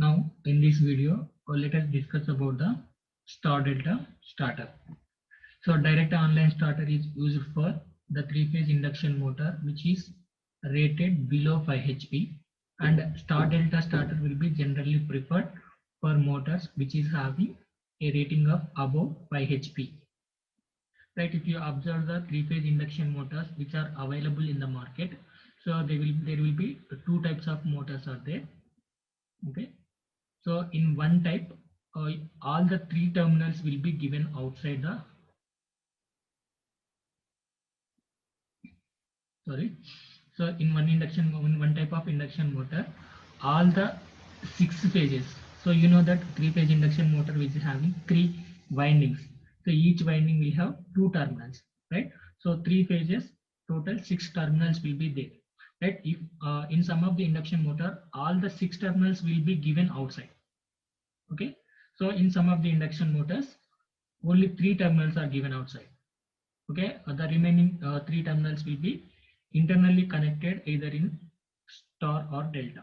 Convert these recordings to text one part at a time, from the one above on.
Now in this video, let us discuss about the star delta starter. So direct online starter is used for the three-phase induction motor which is rated below 5 HP, and star delta starter will be generally preferred for motors which is having a rating of above 5 HP. Right, if you observe the three-phase induction motors which are available in the market, so there will be two types of motors are there. Okay, so in one type, all the three terminals will be given outside the So in one type of induction motor, all the 6 phases. So you know that three-phase induction motor which is having 3 windings. So each winding will have 2 terminals, right? So 3 phases, total 6 terminals will be there, right? If in some of the induction motor, all the 6 terminals will be given outside. Okay. So in some of the induction motors, only 3 terminals are given outside. Okay, the remaining 3 terminals will be internally connected either in star or delta.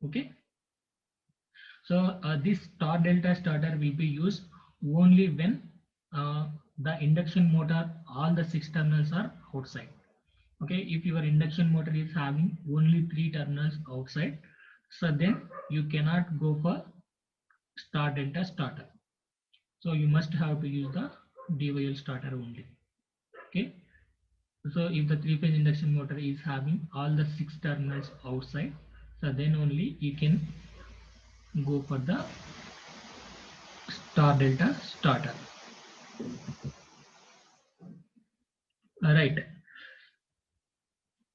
Okay, so this star delta starter will be used only when the induction motor, all the 6 terminals are outside. Okay, if your induction motor is having only 3 terminals outside, so then you cannot go for star delta starter. So you must have to use the DYL starter only. Okay. So if the three-phase induction motor is having all the 6 terminals outside, so then only you can go for the star delta starter. Right.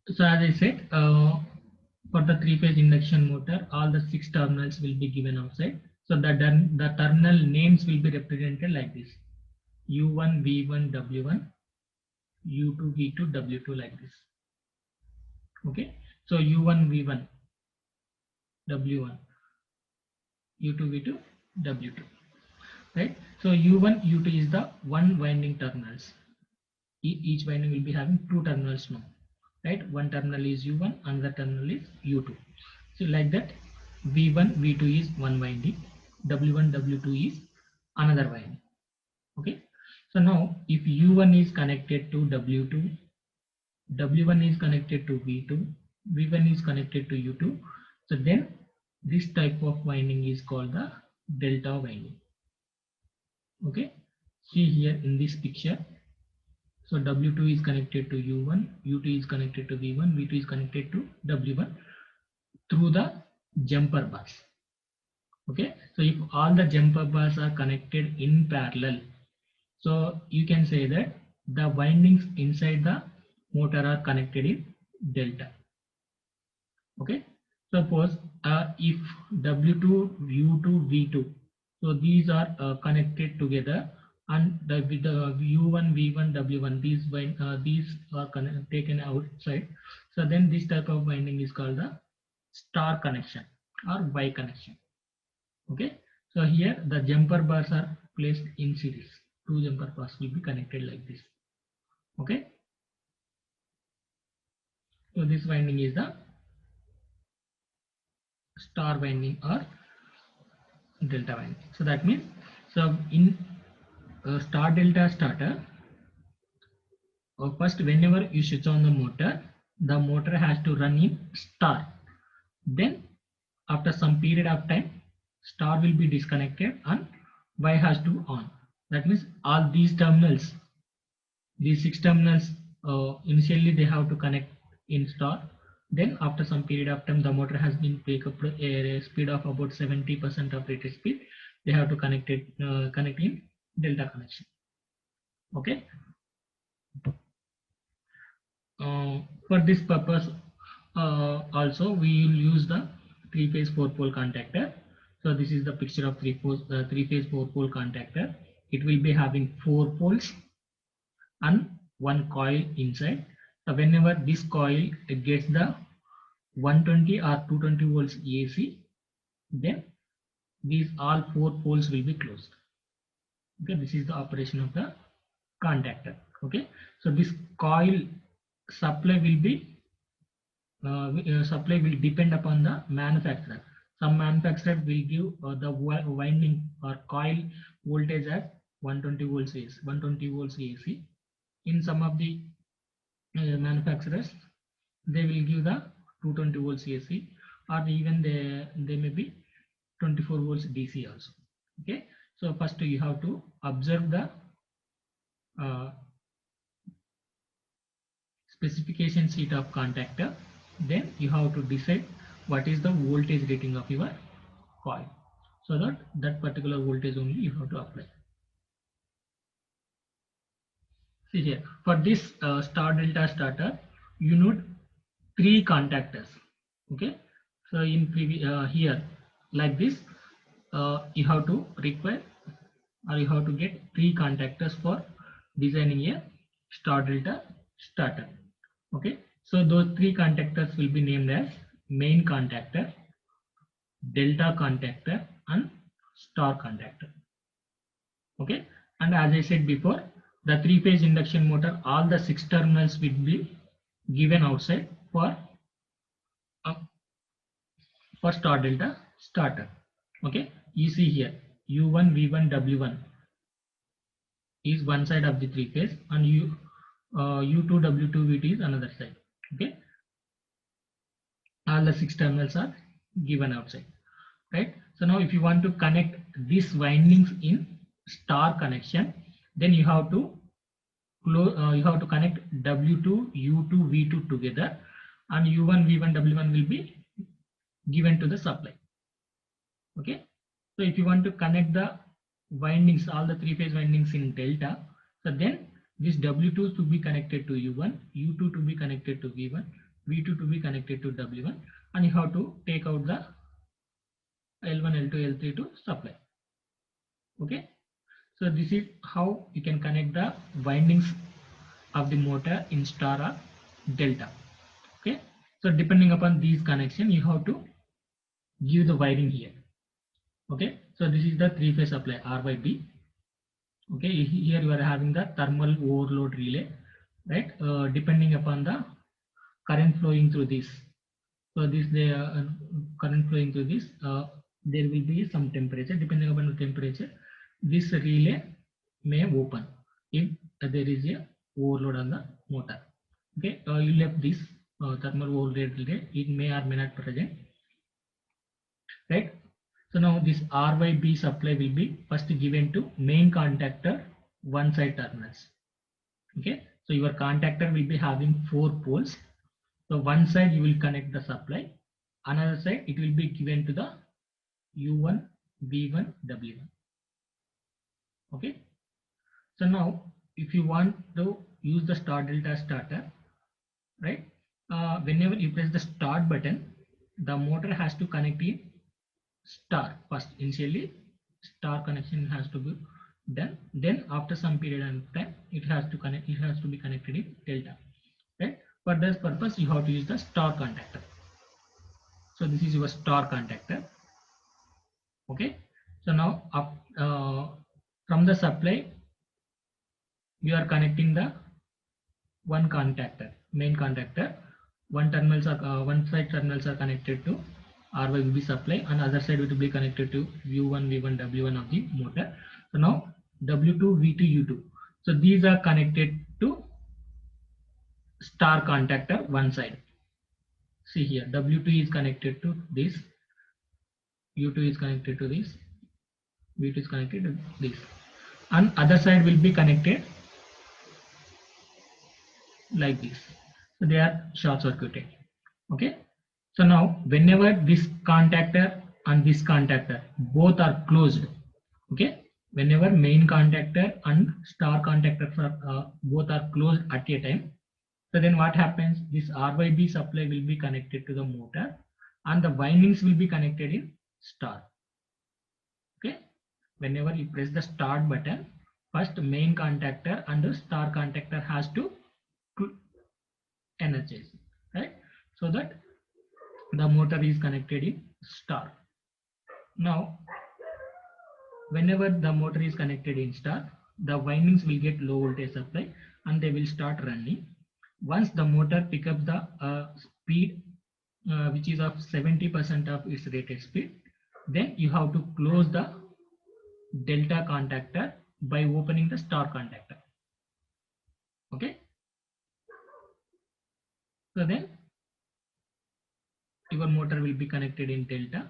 So as I said, for the three-phase induction motor, all the 6 terminals will be given outside. So the terminal names will be represented like this: U1, V1, W1, U2, V2, W2, like this. Okay. So U1, V1, W1, U2, V2, W2. Right. So U1, U2 is the one winding terminals. Each winding will be having 2 terminals now. Right. One terminal is U1, another terminal is U2. So like that, V1, V2 is one winding, W1, W2 is another winding. Okay. So now if U1 is connected to W2, W1 is connected to V2, V1 is connected to U2. So then this type of winding is called the delta winding. Okay, see here in this picture. So W2 is connected to U1, U2 is connected to V1, V2 is connected to W1 through the jumper bars. Okay, so if all the jumper bars are connected in parallel, so you can say that the windings inside the motor are connected in delta. Okay, suppose if W2, U2, V2, so these are connected together, and the U1, V1, W1, these are taken outside. So then this type of winding is called the star connection or Y connection. Okay, so here the jumper bars are placed in series. 2 jumper bars will be connected like this. Okay, so this winding is the star winding or delta winding. So that means, so in star delta starter, first whenever you switch on the motor has to run in star. Then after some period of time, star will be disconnected and Y has to on. That means all these terminals, these 6 terminals, initially they have to connect in star. Then after some period of time, the motor has been pick up a speed of about 70% of rated speed. They have to connect in delta connection. Okay. For this purpose, also we will use the three-phase 4-pole contactor. So this is the picture of three-phase 4-pole contactor. It will be having 4 poles and 1 coil inside. So whenever this coil gets the 120 or 220 volts AC, then these all 4 poles will be closed. Okay, this is the operation of the contactor. Okay, so this coil supply will depend upon the manufacturer. Some manufacturers will give the winding or coil voltage as 120 volts AC, 120 volts AC. In some of the manufacturers, they will give the 220 volts AC, or even they may be 24 volts DC also. Okay, so first you have to observe the specification sheet of contactor. Then you have to decide what is the voltage rating of your coil, so that that particular voltage only you have to apply. See here, for this star delta starter, you need 3 contactors. Okay, so in here like this, you have to require, or you have to get 3 contactors for designing a star delta starter. Okay, so those 3 contactors will be named as main contactor, delta contactor, and star contactor. Okay, and as I said before, the 3-phase induction motor, all the 6 terminals will be given outside for star delta starter. Okay, you see here U1, V1, W1 is one side of the 3-phase, and U2, W2, VT is another side. Okay, all the 6 terminals are given outside, right? So now if you want to connect these windings in star connection, then you have to connect W2, U2, V2 together, and U1, V1, W1 will be given to the supply. Okay, so if you want to connect the windings, all the 3-phase windings in delta, so then this W2 to be connected to U1, U2 to be connected to V1, V2 to be connected to W1, and you have to take out the L1, L2, L3 to supply. Okay, so this is how you can connect the windings of the motor in star or delta. Okay, so depending upon these connection, you have to give the wiring here. Okay, so this is the 3-phase supply R by B. Okay, here you are having the thermal overload relay, right? Depending upon the current flowing through this, so this the current flowing through this, there will be some temperature. Depending upon the temperature, this relay may open if there is a overload on the motor. Okay, you left this thermal overload relay, it may or may not present, right? So now this R by B supply will be first given to main contactor one side terminals. Okay, so your contactor will be having 4 poles. So one side you will connect the supply, another side it will be given to the U1, V1, W1. Okay, so now if you want to use the star delta starter, right, whenever you press the start button, the motor has to connect in star first. Initially star connection has to be done, then after some period of time it has to be connected in delta, right? For this purpose you have to use the star contactor. So this is your star contactor. Okay, so now from the supply you are connecting the one contactor, main contactor. One side terminals are connected to R by B supply, and other side will be connected to U1, V1, W1 of the motor. So now W2, V2, U2. So these are connected to star contactor one side. See here, W2 is connected to this, U2 is connected to this, V2 is connected to this, and other side will be connected like this. So they are short circuited. Okay, so now whenever this contactor and this contactor both are closed, okay, whenever main contactor and star contactor both are closed at a time, so then what happens, this R by B supply will be connected to the motor and the windings will be connected in star. Okay, whenever you press the start button, first main contactor and the star contactor has to energize, right, so that the motor is connected in star. Now whenever the motor is connected in star, the windings will get low voltage supply and they will start running. Once the motor pick up the speed which is of 70% of its rated speed, then you have to close the delta contactor by opening the star contactor. Okay, so then your motor will be connected in delta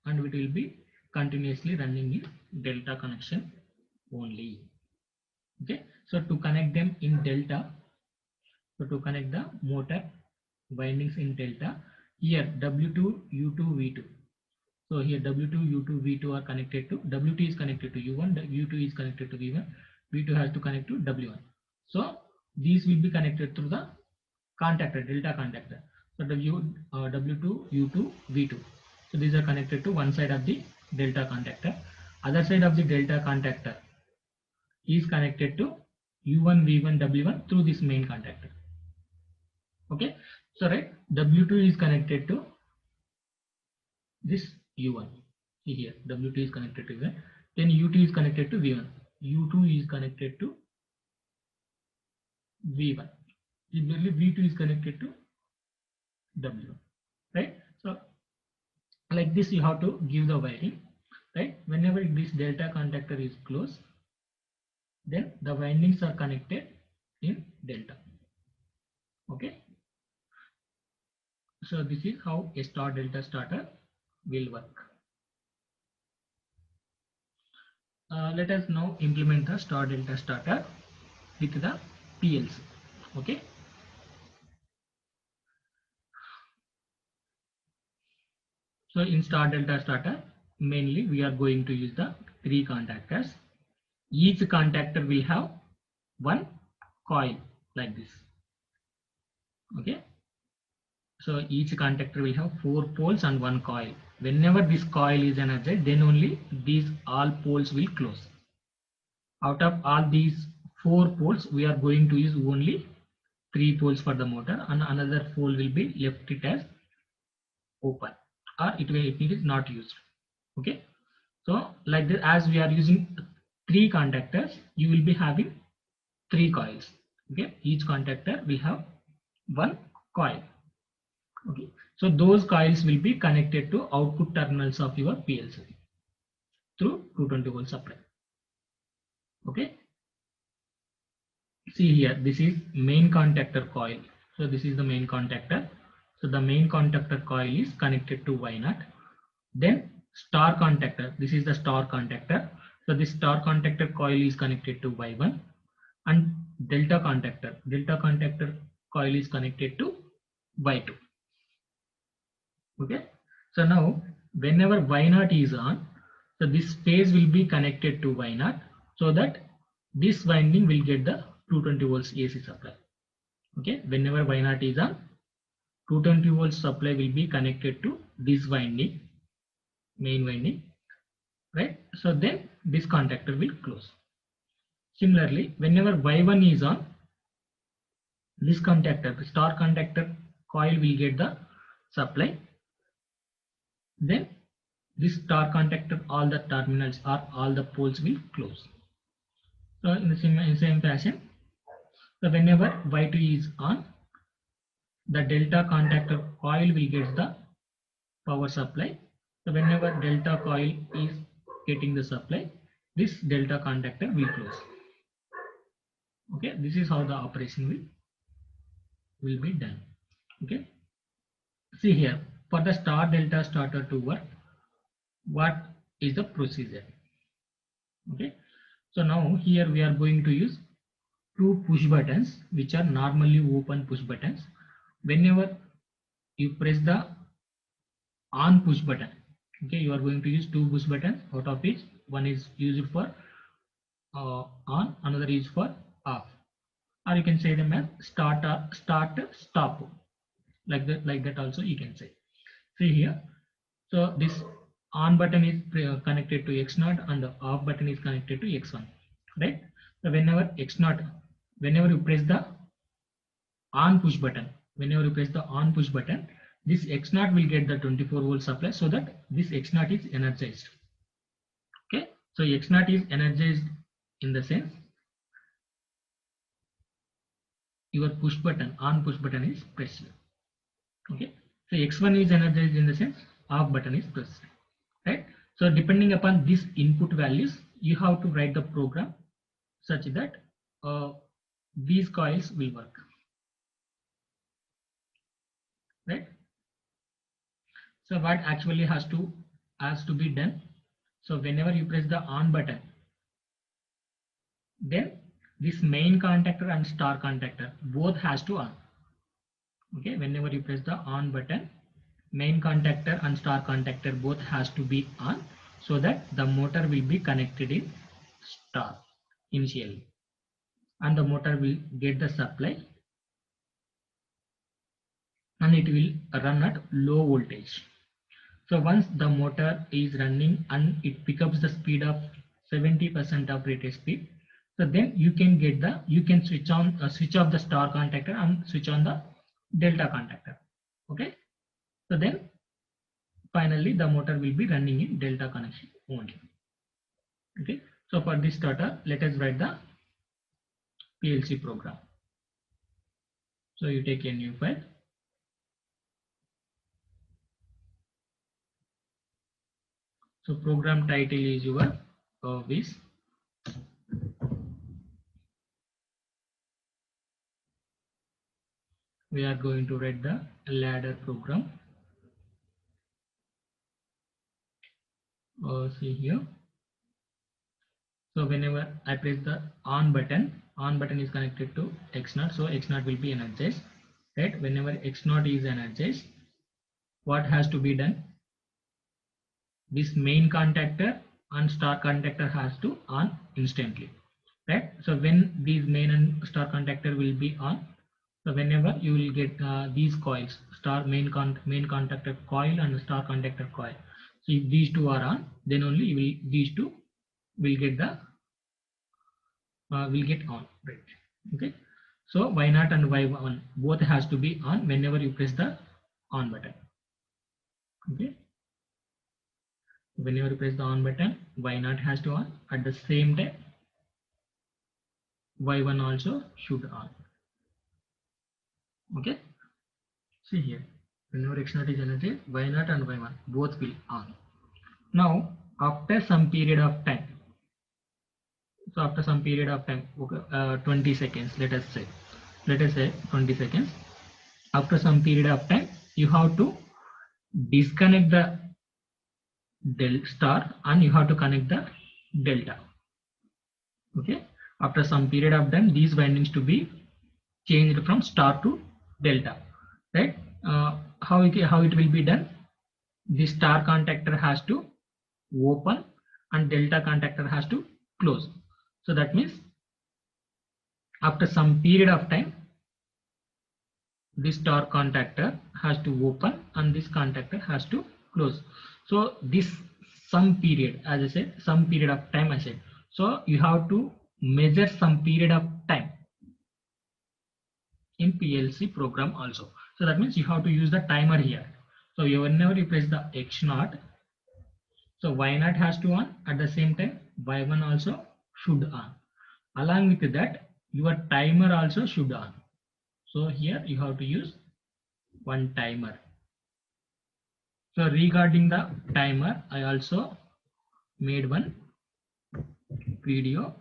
and it will be continuously running in delta connection only. Okay, so to connect them in delta, so to connect the motor windings in delta, here W2, U2, V2. So here W2, U2, V2 are connected to, W2 is connected to U1, U2 is connected to V1, V2 has to connect to W1. So these will be connected through the contactor, delta contactor. So W2, U2, V2. So these are connected to one side of the delta contactor. Other side of the delta contactor is connected to U1, V1, W1 through this main contactor. Okay, so right, W2 is connected to this U1. See here, W2 is connected to V1. Then U2 is connected to V1. U2 is connected to V1. Similarly, V2 is connected to W1. Right? So like this, you have to give the wiring. Right? Whenever this delta contactor is closed, then the windings are connected in delta. Okay. So this is how a star delta starter will work. Let us now implement the star delta starter with the PLC. Okay. So in star delta starter, mainly we are going to use the 3 contactors. Each contactor will have one coil like this. Okay. So each contactor will have 4 poles and 1 coil. Whenever this coil is energized, then only these all poles will close. Out of all these 4 poles, we are going to use only 3 poles for the motor, and another pole will be left it as open, or it is not used. Okay. So like this, as we are using 3 contactors, you will be having 3 coils. Okay, each contactor will have 1 coil. Okay, so those coils will be connected to output terminals of your PLC through 220 volt supply. Okay, see here, this is main contactor coil. So this is the main contactor. So the main contactor coil is connected to Y0. Then star contactor, this is the star contactor. So this star contactor coil is connected to Y1, and delta contactor coil is connected to Y2. Okay, so now whenever Y0 is on, so this phase will be connected to Y0, so that this winding will get the 220 volts AC supply. Okay, whenever Y0 is on, 220 volts supply will be connected to this winding, main winding, right? So then this contactor will close. Similarly, whenever Y1 is on, this contactor, the star contactor coil will get the supply. Then this star contactor, all the terminals or all the poles will close. So in the same fashion, so whenever Y2 is on, the delta contactor coil will get the power supply. So whenever delta coil is getting the supply, this delta contactor will close. Okay, this is how the operation will be done. Okay, see here, for the star delta starter to work, what is the procedure? Okay, so now here we are going to use 2 push buttons, which are normally open push buttons. Whenever you press the on push button, okay, you are going to use 2 push buttons, out of which one is used for on, another is for off, or you can say them as start stop, like that also you can say. See here, so this on button is connected to X0 and the off button is connected to X1, right? So whenever X0, whenever you press the on push button, this X0 will get the 24 volt supply, so that this X0 is energized. Okay, so X0 is energized in the sense your push button, on push button is pressed. Okay, So X1 is energized in the sense off button is pressed, right? So depending upon these input values, you have to write the program such that these coils will work, right? So what actually has to be done? So whenever you press the on button, then this main contactor and star contactor both has to on. Okay, whenever you press the on button, main contactor and star contactor both has to be on, so that the motor will be connected in star initially, and the motor will get the supply and it will run at low voltage. So once the motor is running and it picks up the speed of 70% of rated speed, so then you can switch off the star contactor and switch on the delta contactor. Okay, so then finally the motor will be running in delta connection only. Okay, so for this starter, let us write the PLC program. So you take a new file. So program title is your this. We are going to write the ladder program. See here. So whenever I press the on button is connected to X0, so X0 will be energized, right? Whenever X0 is energized, what has to be done? This main contactor and star contactor has to on instantly, right? So when these main and star contactor will be on, so whenever you will get these coils, main contactor coil and star contactor coil. So if these two are on, then only these two will get on, right? Okay, so Y0 and Y1 both has to be on whenever you press the on button. Okay, whenever you press the on button, Y0 has to on. At the same time, Y1 also should on. Okay, see here, whenever X0 is energized, Y0 and Y1 both will on. Now after some period of time, so after some period of time, okay, 20 seconds, let us say 20 seconds. After some period of time, you have to disconnect the star and you have to connect the delta. Okay, after some period of time, these windings to be changed from star to delta, right? How it will be done? The star contactor has to open and delta contactor has to close. So that means after some period of time, this star contactor has to open and this contactor has to close. So this some period, as I said, some period of time I said. So you have to measure some period of time in PLC program also. So that means you have to use the timer here. So whenever you press the X0, so Y0 has to on, at the same time Y1 also should on. Along with that, your timer also should on. So here you have to use one timer. So regarding the timer, I also made one video.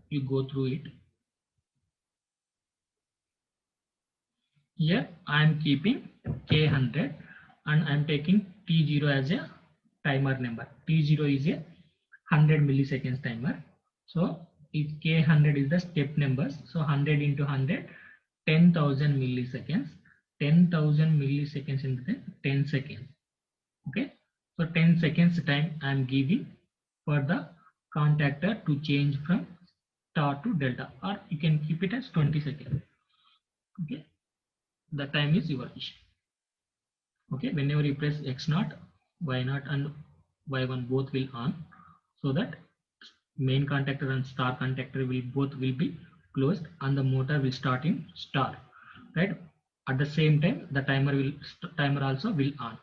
You go through it. Here I am keeping K100 and I am taking T0 as a timer number. T0 is a 100 milliseconds timer. So if K100 is the step numbers, so 100 into 100, 10,000 milliseconds. 10,000 milliseconds into 10 seconds. Okay, so 10 seconds time I am giving for the contactor to change from star to delta, or you can keep it as 20 seconds. Okay, the time is your issue. Okay, whenever you press X0, Y0 and Y1 both will on, so that main contactor and star contactor will be closed and the motor will start in star, right? At the same time, the timer also will on.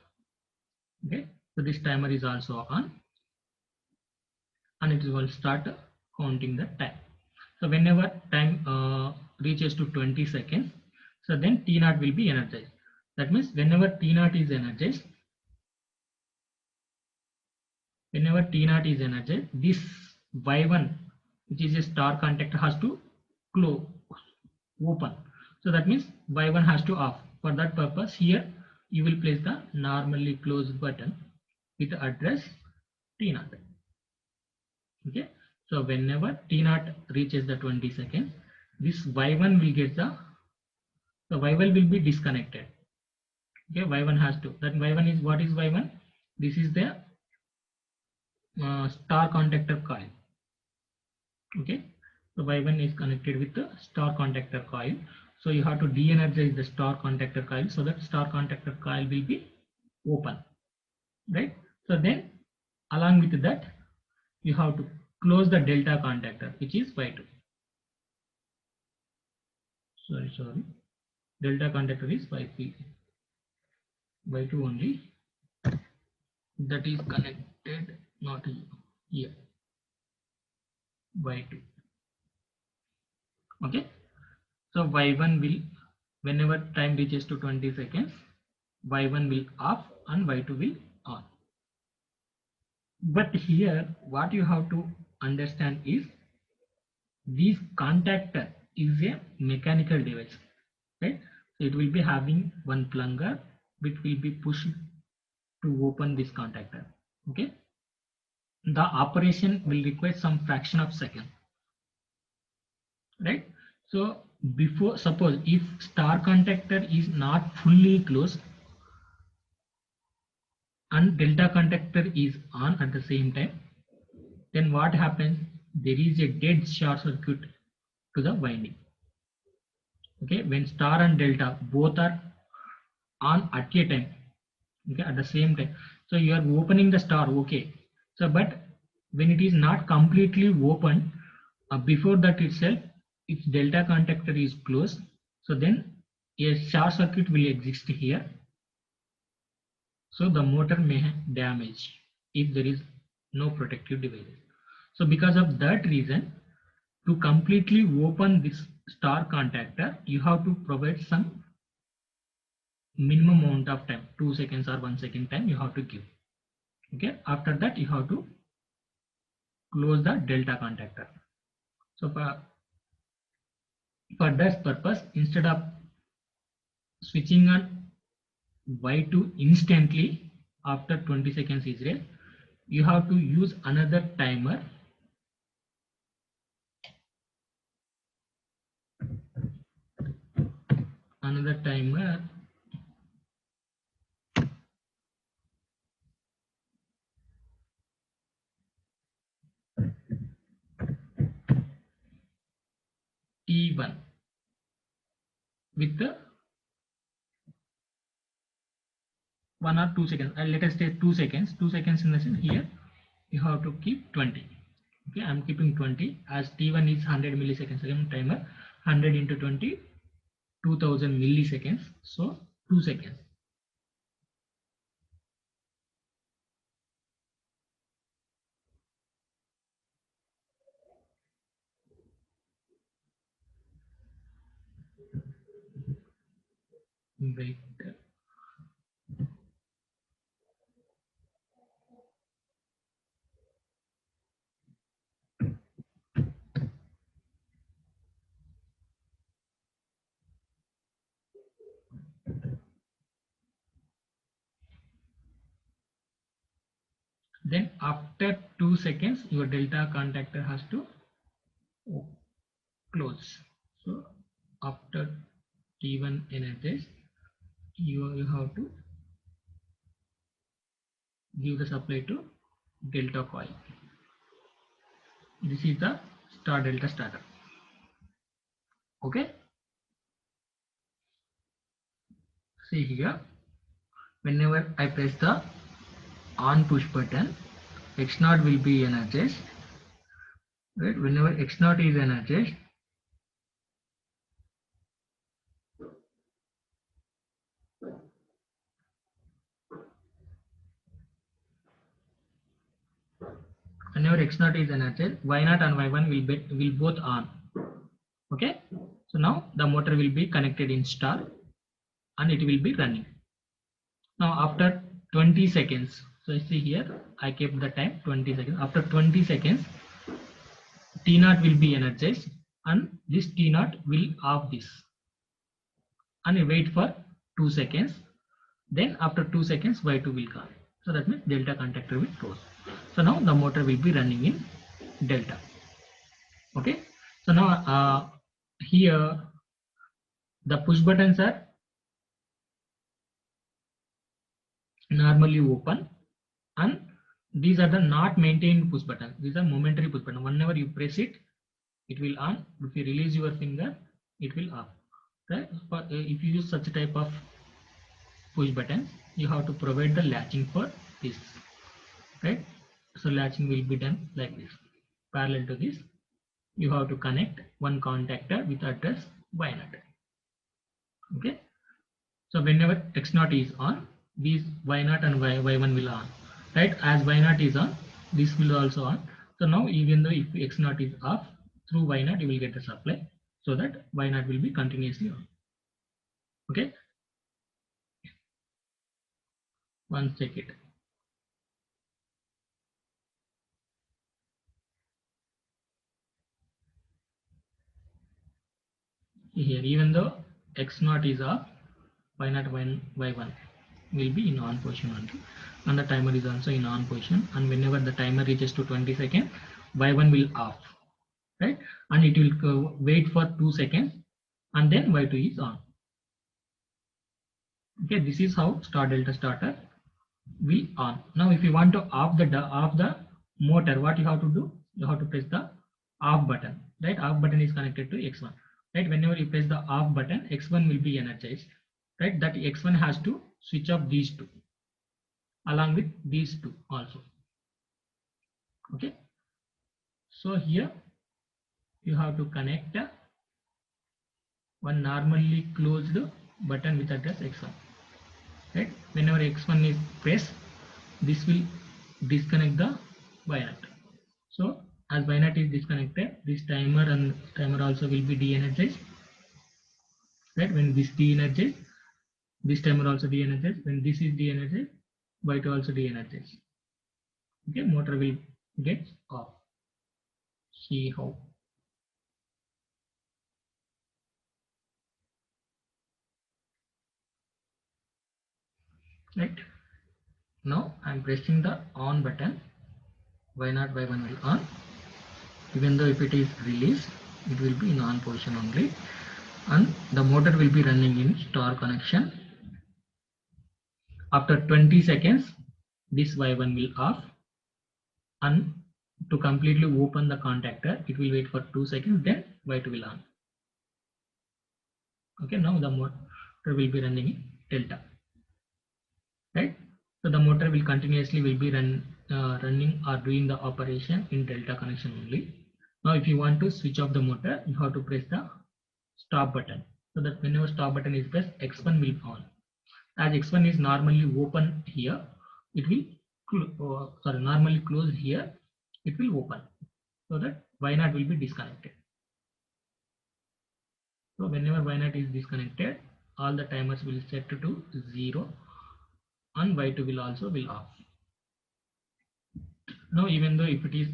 Okay, so this timer is also on and it will start counting the time. So whenever time reaches to 20 seconds, so then T0 will be energized. That means whenever T0 is energized, this Y1, which is a star contactor, has to close, open. So that means Y1 has to off. For that purpose, here you will place the normally closed button with the address T0. Okay. So whenever T0 reaches the 20 seconds, this Y1 will get the Y1 will be disconnected. Okay, Y1 has to. That Y1 is, what is Y1? This is the star contactor coil. Okay, so Y1 is connected with the star contactor coil. So you have to de-energize the star contactor coil so that star contactor coil will be open, right? So then along with that, you have to close the delta contactor, which is Y2. Sorry. Delta contactor is Y2 only. That is connected, not here. Y2. Okay. So Y1 will, whenever time reaches to 20 seconds, Y1 will off and Y2 will on. But here what you have to understand is this contactor is a mechanical device, right? So it will be having one plunger which will be pushed to open this contactor. Okay. The operation will require some fraction of second, right? So before, suppose if star contactor is not fully closed and delta contactor is on at the same time, then what happens? There is a dead short circuit to the winding. Okay, when star and delta both are on at a time, okay, at the same time. So you are opening the star, okay. So but when it is not completely open, before that itself, if delta contactor is closed, so then a short circuit will exist here. So the motor may damage if there is no protective device. So because of that reason, to completely open this star contactor, you have to provide some minimum amount of time, 2 seconds or 1 second time you have to give. Okay, after that you have to close the delta contactor. So for that purpose, instead of switching on Y2 instantly after 20 seconds is raised, you have to use another timer. T1 with the 1 or 2 seconds. Let us say 2 seconds. 2 seconds in the sense here you have to keep 20. Okay, I'm keeping 20 as T1 is 100 milliseconds timer. 100 into 20, 2000 milliseconds. So 2 seconds. Wait. Then after 2 seconds, your delta contactor has to close. So after T1 energized, you have to give the supply to delta coil. This is the star delta starter. Okay. See here, whenever I press the on push button, X0 will be energized. Right? Whenever X0 is energized, Y0 and Y1 will both on. Okay. So now the motor will be connected in star. and it will be running. Now after 20 seconds, so you see here I kept the time 20 seconds. After 20 seconds, T0 will be energized and this T0 will off this and wait for 2 seconds. Then after 2 seconds Y2 will come. So that means delta contactor will close. So now the motor will be running in delta. Okay. So now here the push buttons are normally open and these are the not maintained push buttons. These are momentary push buttons. Whenever you press it, it will on. If you release your finger, it will off. Right? But if you use such a type of push buttons, you have to provide the latching for this. Right? So latching will be done like this. Parallel to this, you have to connect one contactor with address Y0. Okay. So whenever X0 is on, these Y0 and Y1 will on. Right? As Y0 is on, this will also on. So now even though if X0 is off, through Y0 you will get the supply, so that Y0 will be continuously on. Okay. One second. Here even though X0 is off, Y0 Y1 will be in on position only, and the timer is also in on position, and whenever the timer reaches to 20 seconds, Y1 will off, right, and it will wait for 2 seconds and then Y2 is on. Okay, this is how star delta starter will on. Now if you want to off the motor, what you have to do, you have to press the off button, right? Off button is connected to X1, right? Whenever you press the off button, X1 will be energized, right? That X1 has to switch off these two along with these two also. Okay, so here you have to connect one normally closed button with address X1, right? Whenever X1 is pressed, this will disconnect the Y0. So as Y0 is disconnected, this timer and timer also will be de-energized, right? When this de-energized, this timer also de-energized. When this is de-energized, Y2 also de-energized. Okay, motor will get off. See how. Right. Now I'm pressing the on button. Y0, Y1 will on. Even though if it is released, it will be in on position only, and the motor will be running in star connection. After 20 seconds, this Y1 will off, and to completely open the contactor, it will wait for 2 seconds, then Y2 will on. Okay, now the motor will be running in delta, right? So the motor will continuously will be running or doing the operation in delta connection only. Now if you want to switch off the motor, you have to press the stop button, so that whenever stop button is pressed, X1 will on. As X1 is normally open here, it will normally closed here, it will open, so that Y0 will be disconnected. So whenever Y0 is disconnected, all the timers will set to 0 and Y2 will also will off. Now even though if it is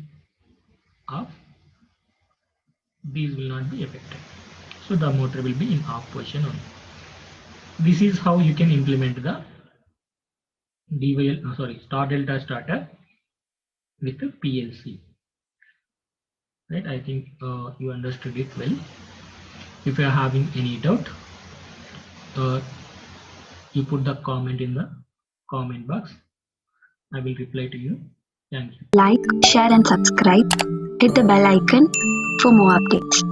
off, these will not be affected, so the motor will be in off position only. This is how you can implement the star delta starter with the PLC. Right, I think you understood it well. If you are having any doubt, you put the comment in the comment box. I will reply to you. Thank you. Like, share and subscribe. Hit the bell icon for more updates.